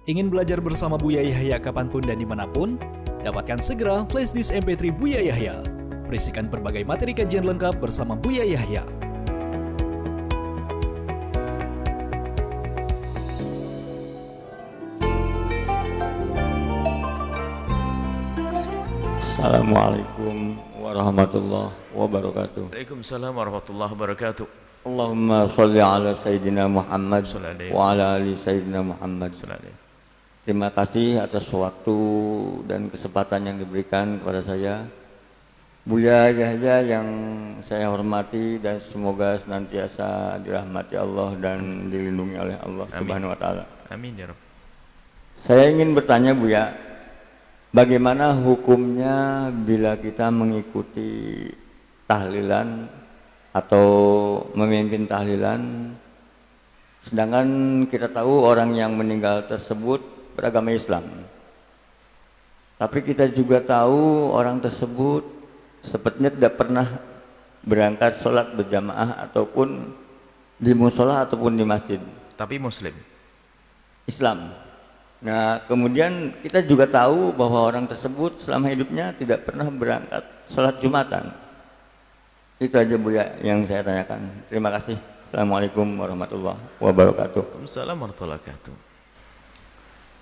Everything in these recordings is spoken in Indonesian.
Ingin belajar bersama Buya Yahya kapanpun dan dimanapun? Dapatkan segera flashdisk MP3 Buya Yahya. Berisikan berbagai materi kajian lengkap bersama Buya Yahya. Assalamualaikum warahmatullahi wabarakatuh. Waalaikumsalam warahmatullahi wabarakatuh. Allahumma sholli ala Sayyidina Muhammad Sallallahu wa ala ali Sayyidina Muhammad. Terima kasih atas waktu dan kesempatan yang diberikan kepada saya, Buya Yahya, yang saya hormati, dan semoga senantiasa dirahmati Allah dan dilindungi oleh Allah Subhanahu wa taala. Amin ya Rabb. Saya ingin bertanya, Buya, bagaimana hukumnya bila kita mengikuti tahlilan atau memimpin tahlilan, sedangkan kita tahu orang yang meninggal tersebut beragama Islam, tapi kita juga tahu orang tersebut sepertinya tidak pernah berangkat sholat berjamaah ataupun di musola ataupun di masjid, Tapi Muslim. Islam. Nah, kemudian kita juga tahu bahwa orang tersebut selama hidupnya tidak pernah berangkat sholat Jumatan. Itu aja, Buya, yang saya tanyakan. Terima kasih. Assalamualaikum warahmatullahi wabarakatuh. Waalaikumsalam warahmatullahi wabarakatuh.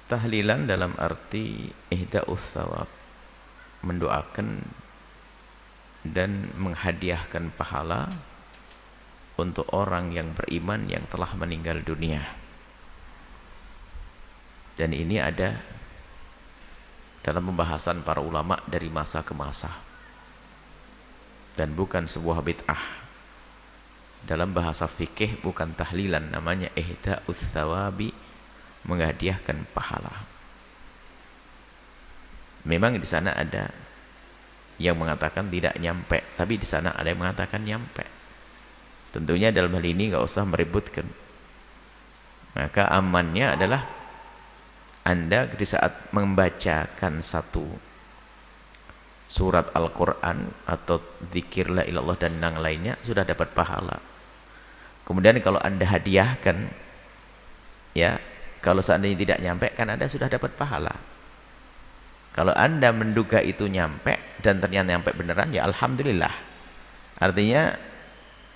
Tahlilan dalam arti ihda'us thawab, mendoakan dan menghadiahkan pahala untuk orang yang beriman yang telah meninggal dunia. Dan ini ada dalam pembahasan para ulama dari masa ke masa, dan bukan sebuah bid'ah. Dalam bahasa fikih bukan tahlilan, namanya ihda'us thawabi, menghadiahkan pahala. Memang di sana ada yang mengatakan tidak nyampe, tapi di sana ada yang mengatakan nyampe. Tentunya dalam hal ini nggak usah meributkan. Maka amannya adalah Anda di saat membacakan satu surat Al-Quran atau zikir la ilallah dan yang lainnya sudah dapat pahala. Kemudian kalau Anda hadiahkan, ya, kalau seandainya tidak nyampe, kan Anda sudah dapat pahala. Kalau Anda menduga itu nyampe dan ternyata nyampe beneran, ya alhamdulillah. Artinya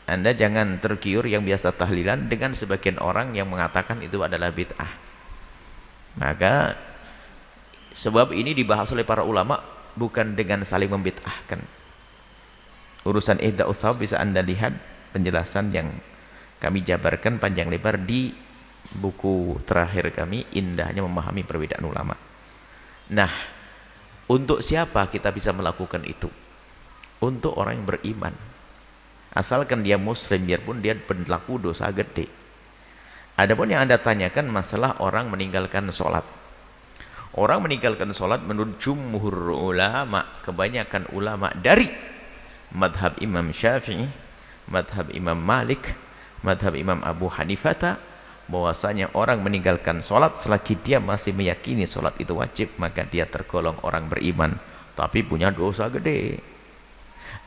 Anda jangan tergiur yang biasa tahlilan dengan sebagian orang yang mengatakan itu adalah bid'ah. Maka sebab ini dibahas oleh para ulama bukan dengan saling membid'ahkan. Urusan ihda'us thawab bisa Anda lihat penjelasan yang kami jabarkan panjang lebar di buku terakhir kami, Indahnya Memahami Perbedaan Ulama. Nah, untuk siapa kita bisa melakukan itu? Untuk orang yang beriman, asalkan dia muslim, biarpun dia pelaku dosa gede. Adapun yang Anda tanyakan masalah orang meninggalkan sholat. Orang meninggalkan sholat menurut jumhur ulama, kebanyakan ulama dari madhab Imam Syafi'i, madhab Imam Malik, madhab Imam Abu Hanifah, bahwasanya orang meninggalkan sholat selagi dia masih meyakini sholat itu wajib, maka dia tergolong orang beriman, tapi punya dosa gede.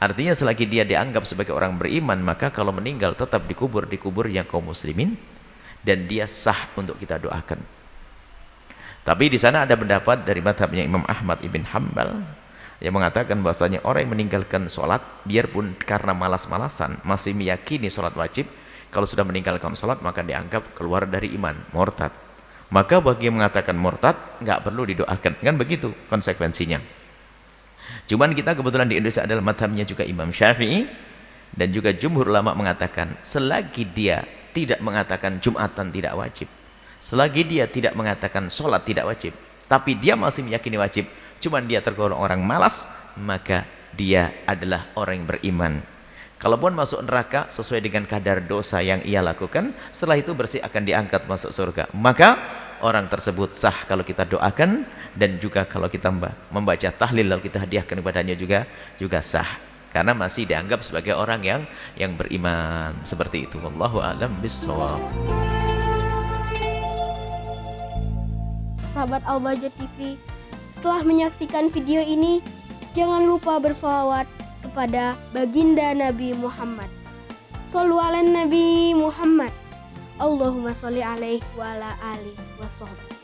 Artinya selagi dia dianggap sebagai orang beriman, maka kalau meninggal tetap dikubur yang kaum muslimin, dan dia sah untuk kita doakan. Tapi di sana ada pendapat dari madhabnya Imam Ahmad ibn Hanbal yang mengatakan bahwasanya orang yang meninggalkan sholat, biarpun karena malas-malasan masih meyakini sholat wajib, kalau sudah meninggalkan sholat maka dianggap keluar dari iman, murtad. Maka bagi yang mengatakan murtad nggak perlu didoakan, kan begitu konsekuensinya. Cuman kita kebetulan di Indonesia adalah madhabnya juga Imam Syafi'i, dan juga jumhur ulama mengatakan selagi dia tidak mengatakan Jumatan tidak wajib, selagi dia tidak mengatakan sholat tidak wajib, tapi dia masih meyakini wajib, cuman dia tergolong orang malas, maka dia adalah orang yang beriman. Kalaupun masuk neraka sesuai dengan kadar dosa yang ia lakukan, setelah itu bersih akan diangkat masuk surga. Maka orang tersebut sah kalau kita doakan, dan juga kalau kita membaca tahlil lalu kita hadiahkan kepadanya juga sah, karena masih dianggap sebagai orang yang beriman. Seperti itu. Wallahu a'lam bishawab. Sahabat Al-Bahjah TV, setelah menyaksikan video ini, jangan lupa bersolawat kepada baginda Nabi Muhammad. Shollu ala Nabi Muhammad. Allahumma sholli alaihi wa ala alihi wa sahbihi.